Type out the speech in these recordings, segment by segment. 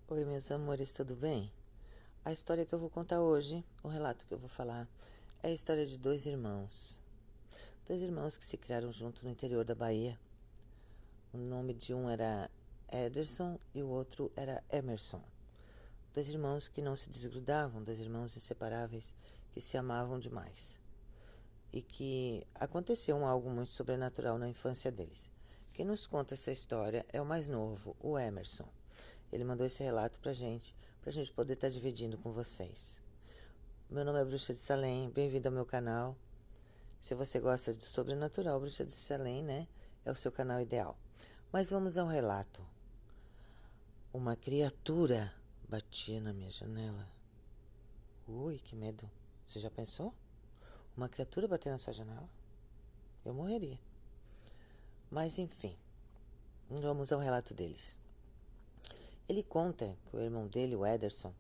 Oi, meus amores, tudo bem? A história que eu vou contar hoje, o relato que eu vou falar, é a história de dois irmãos. Dois irmãos que se criaram junto no interior da Bahia. O nome de um era Ederson e o outro era Emerson. Dois irmãos que não se desgrudavam, dois irmãos inseparáveis que se amavam demais. E que aconteceu algo muito sobrenatural na infância deles. Quem nos conta essa história é o mais novo, o Emerson. Ele mandou esse relato pra gente poder estar dividindo com vocês. Meu nome é Bruxa de Salem, bem-vindo ao meu canal. Se você gosta de sobrenatural, Bruxa de Salem, né? É o seu canal ideal. Mas vamos ao relato. Uma criatura batia na minha janela. Ui, que medo. Você já pensou? Uma criatura bater na sua janela? Eu morreria. Mas enfim, vamos ao relato deles. Ele conta que o irmão dele, o Ederson,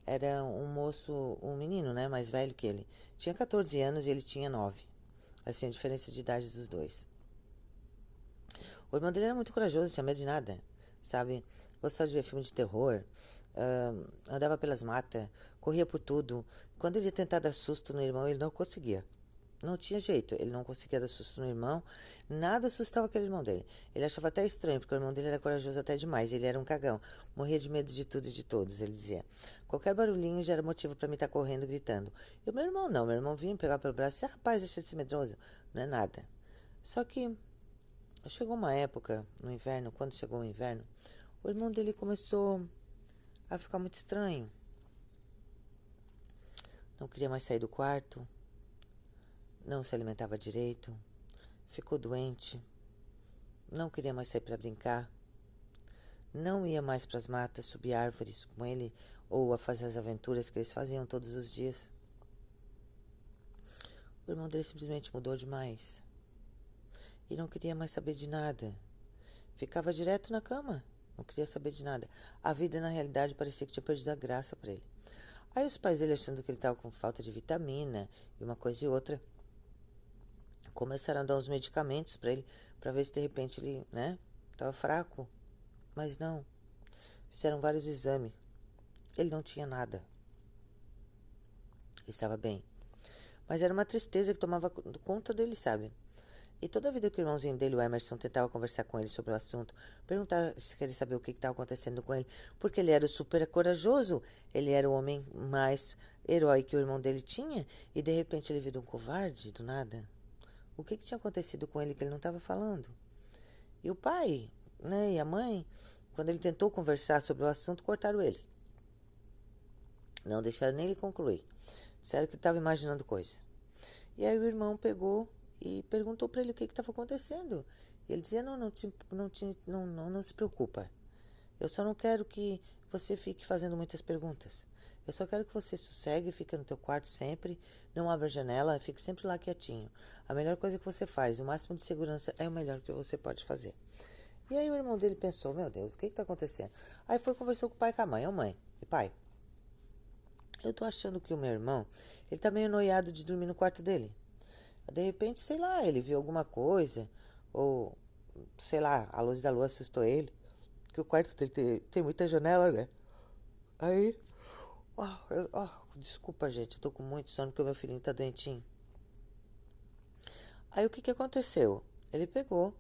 era um moço, um menino, né, mais velho que ele. Tinha 14 anos e ele tinha 9. Assim, a diferença de idade dos dois. O irmão dele era muito corajoso, tinha medo de nada, sabe? Gostava de ver filme de terror, andava pelas matas, corria por tudo. Quando ele ia tentar dar susto no irmão, ele não conseguia. Não tinha jeito, ele não conseguia dar susto no irmão, nada assustava aquele irmão dele. Ele achava até estranho, porque o irmão dele era corajoso até demais, ele era um cagão, morria de medo de tudo e de todos, ele dizia. Qualquer barulhinho já era motivo para mim estar correndo, gritando. E o meu irmão não, meu irmão vinha me pegar pelo braço e disse, rapaz, deixa de ser medroso, não é nada. Só que chegou uma época, no inverno, quando chegou o inverno, o irmão dele começou a ficar muito estranho. Não queria mais sair do quarto, não se alimentava direito, ficou doente, não queria mais sair para brincar, não ia mais para as matas subir árvores com ele ou a fazer as aventuras que eles faziam todos os dias. O irmão dele simplesmente mudou demais e não queria mais saber de nada. Ficava direto na cama, não queria saber de nada. A vida, na realidade, parecia que tinha perdido a graça para ele. Aí os pais dele, achando que ele estava com falta de vitamina e uma coisa e outra, começaram a dar uns medicamentos para ele, para ver se de repente ele, né, estava fraco. Mas não. Fizeram vários exames. Ele não tinha nada. Ele estava bem. Mas era uma tristeza que tomava conta dele, sabe? E toda a vida que o irmãozinho dele, o Emerson, tentava conversar com ele sobre o assunto, perguntar se queria saber o que estava acontecendo com ele, porque ele era super corajoso, ele era o homem mais herói que o irmão dele tinha, e de repente ele virou um covarde, do nada. O que tinha acontecido com ele que ele não estava falando? E o pai, né, e a mãe, quando ele tentou conversar sobre o assunto, cortaram ele. Não deixaram nem ele concluir. Disseram que estava imaginando coisa. E aí o irmão pegou e perguntou para ele o que estava acontecendo. E ele dizia, não se preocupa. Eu só não quero que você fique fazendo muitas perguntas. Eu só quero que você sossegue, fique no teu quarto sempre, não abra a janela, fique sempre lá quietinho. A melhor coisa que você faz, o máximo de segurança é o melhor que você pode fazer. E aí o irmão dele pensou, meu Deus, o que está acontecendo? Aí foi conversou com o pai e com a mãe. Ô mãe, e pai, eu tô achando que o meu irmão, ele tá meio noiado de dormir no quarto dele. De repente, sei lá, ele viu alguma coisa, ou, sei lá, a luz da lua assustou ele, que o quarto dele tem muita janela, né? Aí, desculpa, gente, eu tô com muito sono porque o meu filhinho tá doentinho. Aí o que que aconteceu? Ele pegou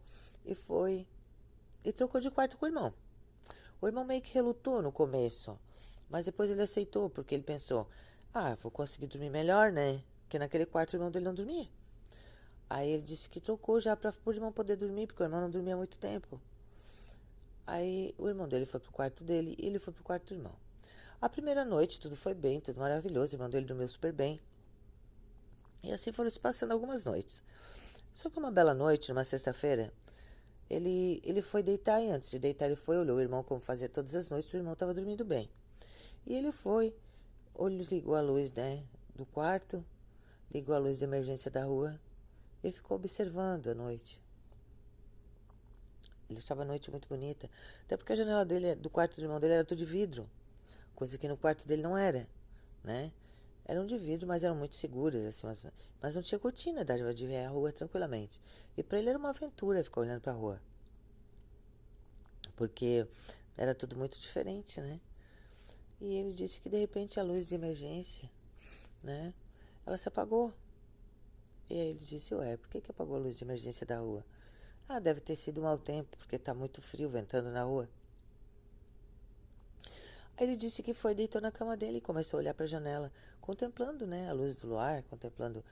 e foi e trocou de quarto com o irmão. O irmão meio que relutou no começo, mas depois ele aceitou, porque ele pensou, vou conseguir dormir melhor, né? Porque naquele quarto o irmão dele não dormia. Aí ele disse que trocou já para o irmão poder dormir, porque o irmão não dormia há muito tempo. Aí o irmão dele foi pro quarto dele e ele foi pro quarto do irmão. A primeira noite tudo foi bem, tudo maravilhoso, o irmão dele dormiu super bem. E assim foram se passando algumas noites. Só que uma bela noite, numa sexta-feira, ele foi deitar e antes de deitar ele foi, olhou o irmão como fazia todas as noites, o irmão estava dormindo bem. E ele foi, ligou a luz, né, do quarto, ligou a luz de emergência da rua e ficou observando a noite. Ele achava a noite muito bonita, até porque a janela dele, do quarto do irmão dele, era tudo de vidro, coisa que no quarto dele não era, né? Eram de vidro, mas eram muito seguras, assim, mas não tinha cortina, dava de ver a rua tranquilamente. E para ele era uma aventura ficar olhando para a rua, porque era tudo muito diferente, né? E ele disse que de repente a luz de emergência, né, ela se apagou. E aí ele disse, ué, por que apagou a luz de emergência da rua? Ah, deve ter sido mau tempo, porque tá muito frio ventando na rua. Aí ele disse que foi, deitou na cama dele e começou a olhar para a janela, contemplando, né, a luz do luar, contemplando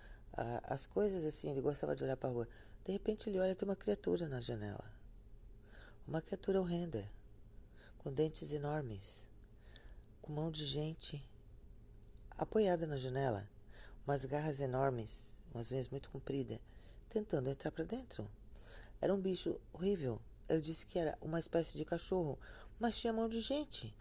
as coisas assim, ele gostava de olhar para a rua. De repente ele olha e tem uma criatura na janela. Uma criatura horrenda, com dentes enormes, com mão de gente apoiada na janela, umas garras enormes, umas unhas muito compridas, tentando entrar para dentro. Era um bicho horrível. Ele disse que era uma espécie de cachorro, mas tinha mão de gente.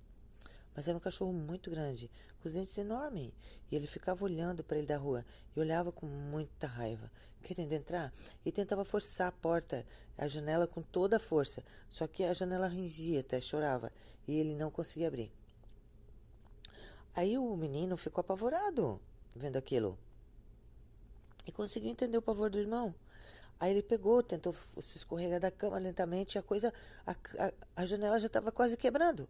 Mas era um cachorro muito grande, com os dentes enormes. E ele ficava olhando para ele da rua e olhava com muita raiva, querendo entrar. E tentava forçar a porta, a janela com toda a força. Só que a janela rangia, até chorava. E ele não conseguia abrir. Aí o menino ficou apavorado vendo aquilo. E conseguiu entender o pavor do irmão. Aí ele pegou, tentou se escorregar da cama lentamente, a janela já estava quase quebrando.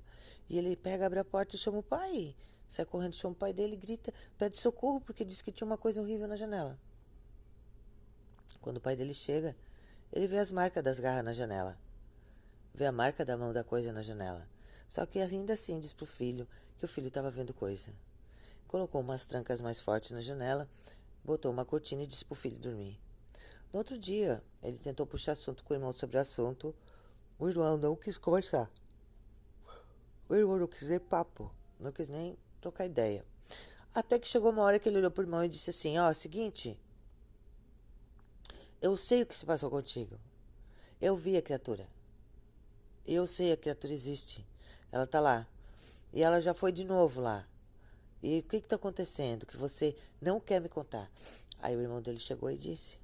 E ele pega, abre a porta e chama o pai. Sai correndo, chama o pai dele, grita, pede socorro porque disse que tinha uma coisa horrível na janela. Quando o pai dele chega, ele vê as marcas das garras na janela. Vê a marca da mão da coisa na janela. Só que ainda assim diz pro filho que o filho estava vendo coisa. Colocou umas trancas mais fortes na janela, botou uma cortina e disse pro filho dormir. No outro dia, ele tentou puxar assunto com o irmão sobre o assunto. O irmão não quis conversar. O irmão não quis nem papo. Não quis nem trocar ideia. Até que chegou uma hora que ele olhou pro irmão e disse assim, ó, seguinte. Eu sei o que se passou contigo. Eu vi a criatura. Eu sei a criatura existe. Ela tá lá. E ela já foi de novo lá. E o que tá acontecendo? Que você não quer me contar. Aí o irmão dele chegou e disse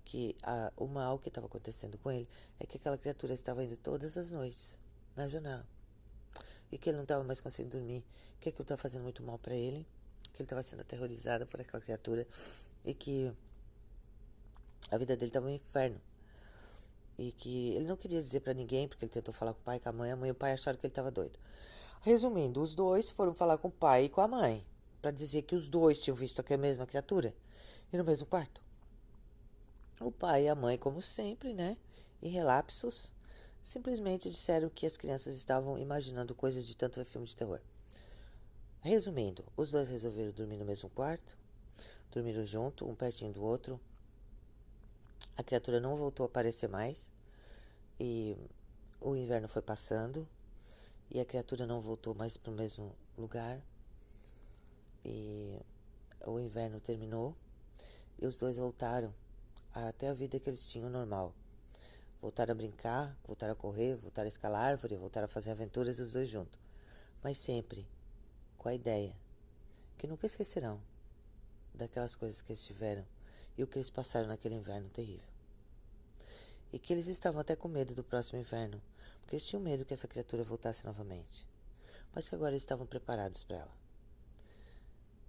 que o mal que estava acontecendo com ele é que aquela criatura estava indo todas as noites na janela e que ele não estava mais conseguindo dormir, que aquilo estava fazendo muito mal para ele, que ele estava sendo aterrorizado por aquela criatura e que a vida dele estava um inferno e que ele não queria dizer para ninguém porque ele tentou falar com o pai, com a mãe e o pai acharam que ele estava doido. Resumindo, os dois foram falar com o pai e com a mãe para dizer que os dois tinham visto aquela mesma criatura e no mesmo quarto. O pai e a mãe, como sempre, né, em relapsos, simplesmente disseram que as crianças estavam imaginando coisas de tanto filme de terror. Resumindo, os dois resolveram dormir no mesmo quarto, dormiram junto, um pertinho do outro. A criatura não voltou a aparecer mais e o inverno foi passando e a criatura não voltou mais para o mesmo lugar e o inverno terminou e os dois voltaram até a vida que eles tinham normal. Voltaram a brincar, voltaram a correr, voltaram a escalar árvore, voltaram a fazer aventuras os dois juntos. Mas sempre com a ideia que nunca esquecerão daquelas coisas que eles tiveram e o que eles passaram naquele inverno terrível. E que eles estavam até com medo do próximo inverno, porque eles tinham medo que essa criatura voltasse novamente. Mas que agora eles estavam preparados para ela.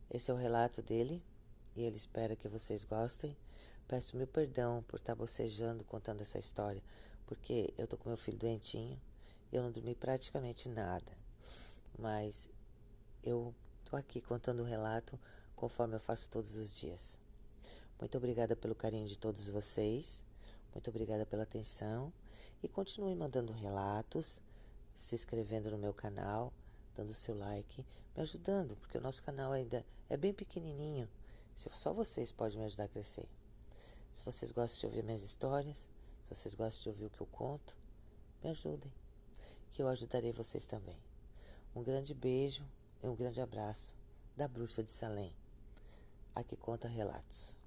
Esse é o relato dele e ele espera que vocês gostem. Peço meu perdão por estar bocejando contando essa história, porque eu tô com meu filho doentinho e eu não dormi praticamente nada. Mas eu tô aqui contando o relato conforme eu faço todos os dias. Muito obrigada pelo carinho de todos vocês. Muito obrigada pela atenção. E continue mandando relatos, se inscrevendo no meu canal, dando seu like, me ajudando, porque o nosso canal ainda é bem pequenininho. Só vocês podem me ajudar a crescer. Se vocês gostam de ouvir minhas histórias, se vocês gostam de ouvir o que eu conto, me ajudem, que eu ajudarei vocês também. Um grande beijo e um grande abraço da Bruxa de Salem, a que conta relatos.